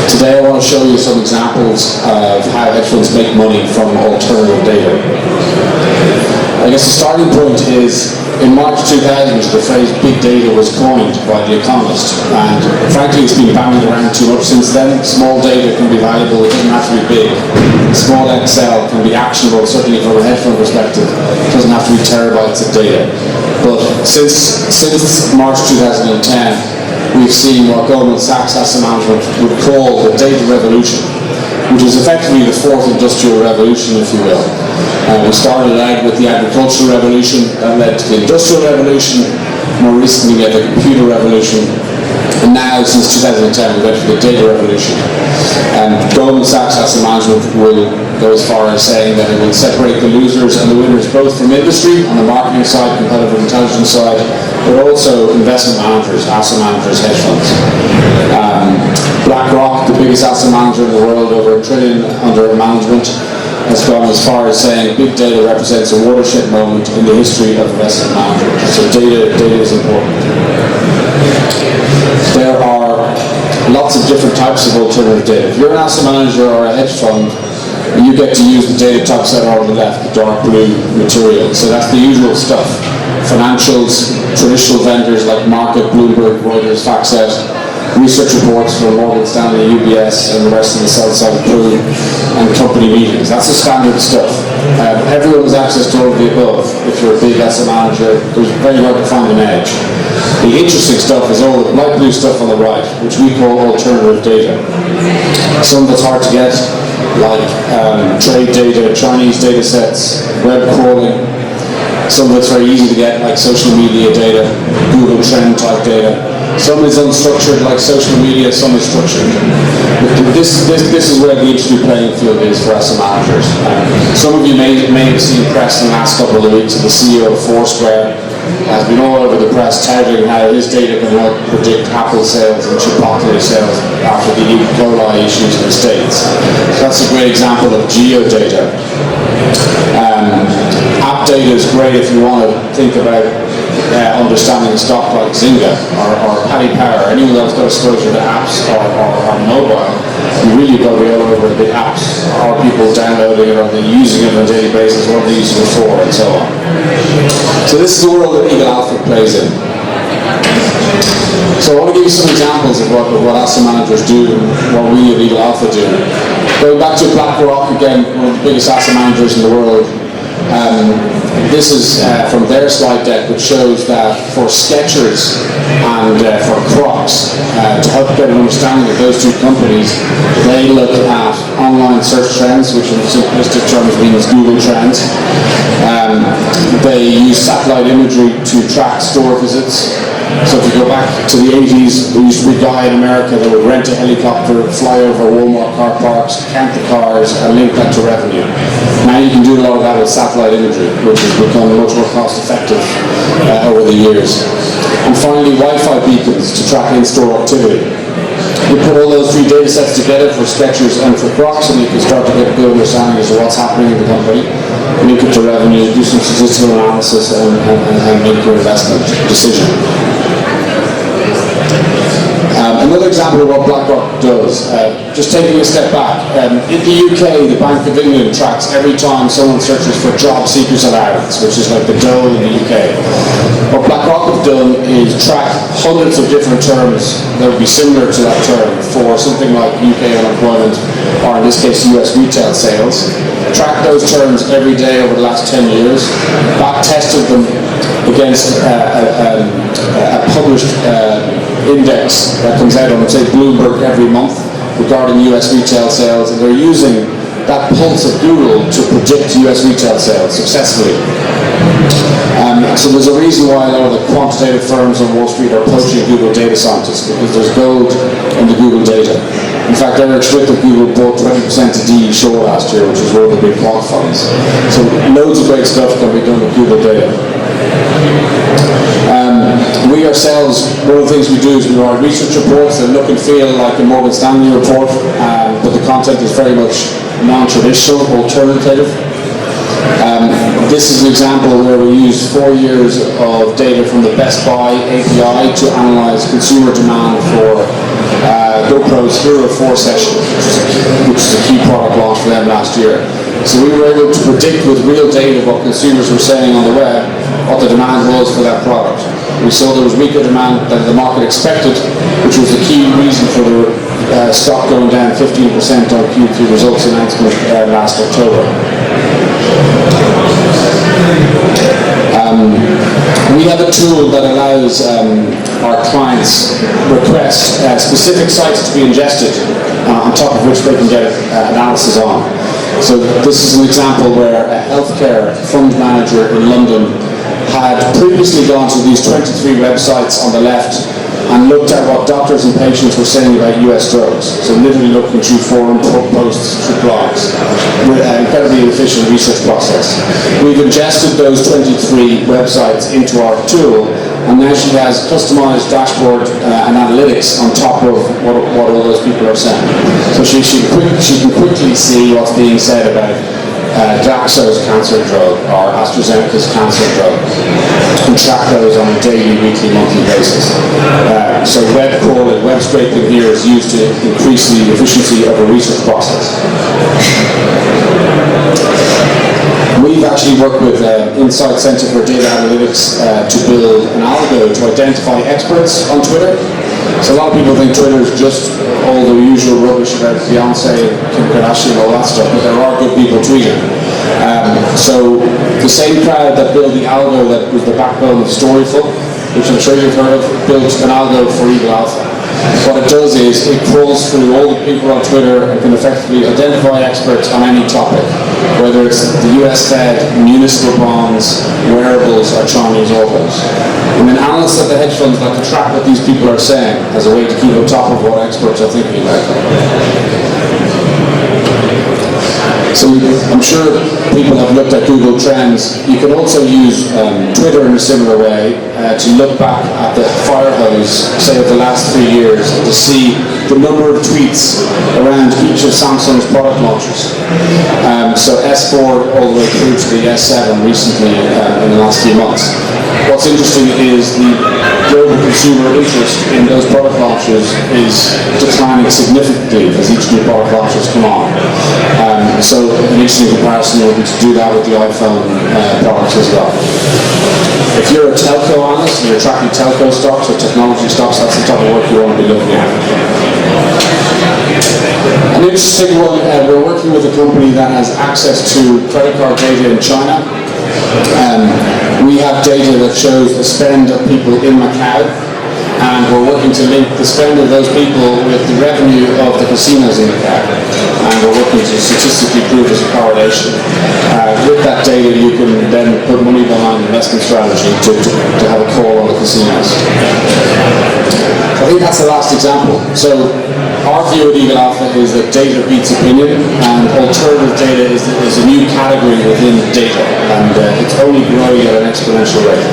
Today I want to show you some examples of how hedge funds make money from alternative data. I guess the starting point is, in March 2000, the phrase big data was coined by The Economist, and frankly it's been bandied around too much since then. Small data can be valuable, it doesn't have to be big. Small Excel can be actionable, certainly from a hedge fund perspective. It doesn't have to be terabytes of data. But since March 2010, we've seen what Goldman Sachs Asset Management would call the data revolution, which is effectively the fourth industrial revolution, if you will. We started out with the agricultural revolution, that led to the industrial revolution, more recently we had the computer revolution, and now since 2010 we went to the data revolution. Goldman Sachs Asset Management will go as far as saying that it will separate the losers and the winners both from industry on the marketing side, competitive intelligence side, but also investment managers, asset managers, hedge funds. BlackRock, the biggest asset manager in the world, over $1 trillion under management, has gone as far as saying big data represents a watershed moment in the history of investment management. So data is important. There are lots of different types of alternative data. If you're an asset manager or a hedge fund, you get to use the data types that are on the left, the dark blue material. So that's the usual stuff. Financials, traditional vendors like Market, Bloomberg, Reuters, FactSet, research reports from Morgan Stanley, UBS, and the rest of the sell-side crew, and company meetings. That's the standard stuff. Everyone has access to all of the above. If you're a big asset manager, there's very hard to find an edge. The interesting stuff is all the light blue stuff on the right, which we call alternative data. Some of it's hard to get, like trade data, Chinese data sets, web crawling. Some of it's very easy to get, like social media data, Google trend type data. Some is unstructured, like social media, some is structured. This is where the interesting playing field is for asset managers. Some of you may have seen press in the last couple of weeks of the CEO of Foursquare has been all over the press touting how his data can help predict Apple sales and Chipotle sales after the E. coli issues in the States. So that's a great example of geodata. App data is great if you want to think about understanding a stock like Zynga or Paddy Power. Anyone that's got exposure to apps or mobile, you really got to be all over the apps. Are people downloading it, are they using it on a daily basis, what are they using it for, and so on. So this is the world that Eagle Alpha plays in. So I want to give you some examples of what asset managers do and what we at Eagle Alpha do. Going back to BlackRock, again, one of the biggest asset managers in the world. This is from their slide deck, which shows that for Skechers and for Crocs, to help get an understanding of those two companies, they look at online search trends, which in simplistic terms means Google Trends. They use satellite imagery to track store visits. So if you go back to the 80s, there used to be a guy in America that would rent a helicopter, fly over Walmart car parks, count the cars, and link that to revenue. Now you can do a lot of that with satellite imagery, which has become much more cost effective over the years. And finally, Wi-Fi beacons to track in-store activity. You put all those three data sets together for Skechers and for Crocs, and you can start to get a good understanding as to what's happening in the company, link it to revenue, do some statistical analysis, and make your investment decision. Another example of what BlackRock does, just taking a step back, in the UK, the Bank of England tracks every time someone searches for job seekers allowance, which is like the Dole in the UK. What BlackRock have done is track hundreds of different terms that would be similar to that term for something like UK unemployment, or in this case US retail sales. Track those terms every day over the last 10 years, back tested them against a published index that comes out on, say, Bloomberg every month regarding US retail sales, and they're using that pulse of Google to predict US retail sales successfully. So there's a reason why a lot of the quantitative firms on Wall Street are poaching Google data scientists, because there's gold in the Google data. In fact, Eric Schmidt of Google bought 20% of DE Shaw last year, which is one of the big quant funds. So loads of great stuff can be done with Google data. We ourselves, one of the things we do is we write research reports that look and feel like a Morgan Stanley report, but the content is very much non-traditional, alternative. This is an example where we use 4 years of data from the Best Buy API to analyze consumer demand for GoPro's Hero 4 session, which is a key product launch for them last year. So we were able to predict with real data what consumers were saying on the web, what the demand was for that product. We saw there was weaker demand than the market expected, which was a key reason for the stock going down 15% on Q3 results announcement last October. We have a tool that allows our clients request specific sites to be ingested, on top of which they can get analysis on. So this is an example where a healthcare fund manager in London had previously gone to these 23 websites on the left and looked at what doctors and patients were saying about US drugs. So literally looking through forum posts, through blogs, with an incredibly efficient research process. We've ingested those 23 websites into our tool, and now she has customized dashboard and analytics on top of what all those people are saying. So she can quickly see what's being said about Glaxo's cancer drug or AstraZeneca's cancer drug, and track those on a daily, weekly, monthly basis. So web crawling, web scraping here is used to increase the efficiency of a research process. We've actually worked with Insight Center for Data Analytics to build an algo to identify experts on Twitter. So a lot of people think Twitter is just all the usual rubbish about Beyonce, Kim Kardashian, all that stuff, but there are good people tweeting. So the same crowd that built the algo that was the backbone of Storyful, which I'm sure you've heard of, built an algo for Eagle Alpha. What it does is it crawls through all the people on Twitter and can effectively identify experts on any topic, whether it's the US Fed, municipal bonds, wearables, or Chinese autos. And then analysts at the hedge funds like to track what these people are saying as a way to keep on top of what experts are thinking about. So I'm sure people have looked at Google Trends. You can also use Twitter in a similar way to look back at the fire hose, say of the last 3 years, to see the number of tweets around each of Samsung's product launches. So S4 all the way through to the S7 recently in the last few months. What's interesting is the global consumer interest in those product launches is declining significantly as each new product launches come on. So an interesting comparison will be to do that with the iPhone products as well. If you're a telco analyst and you're tracking telco stocks or technology stocks, that's the type of work you want to be looking at. An interesting one, we're working with a company that has access to credit card data in China. We have data that shows the spend of people in Macau, and we're working to link the spend of those people with the revenue of the casinos in Macau, and we're working to statistically prove there's a correlation. With that data, you can then put money behind investment strategy to have a call on the casinos. I think that's the last example. So our view at Eagle Alpha is that data beats opinion, and alternative data is a new category within data, and it's only growing at an exponential rate.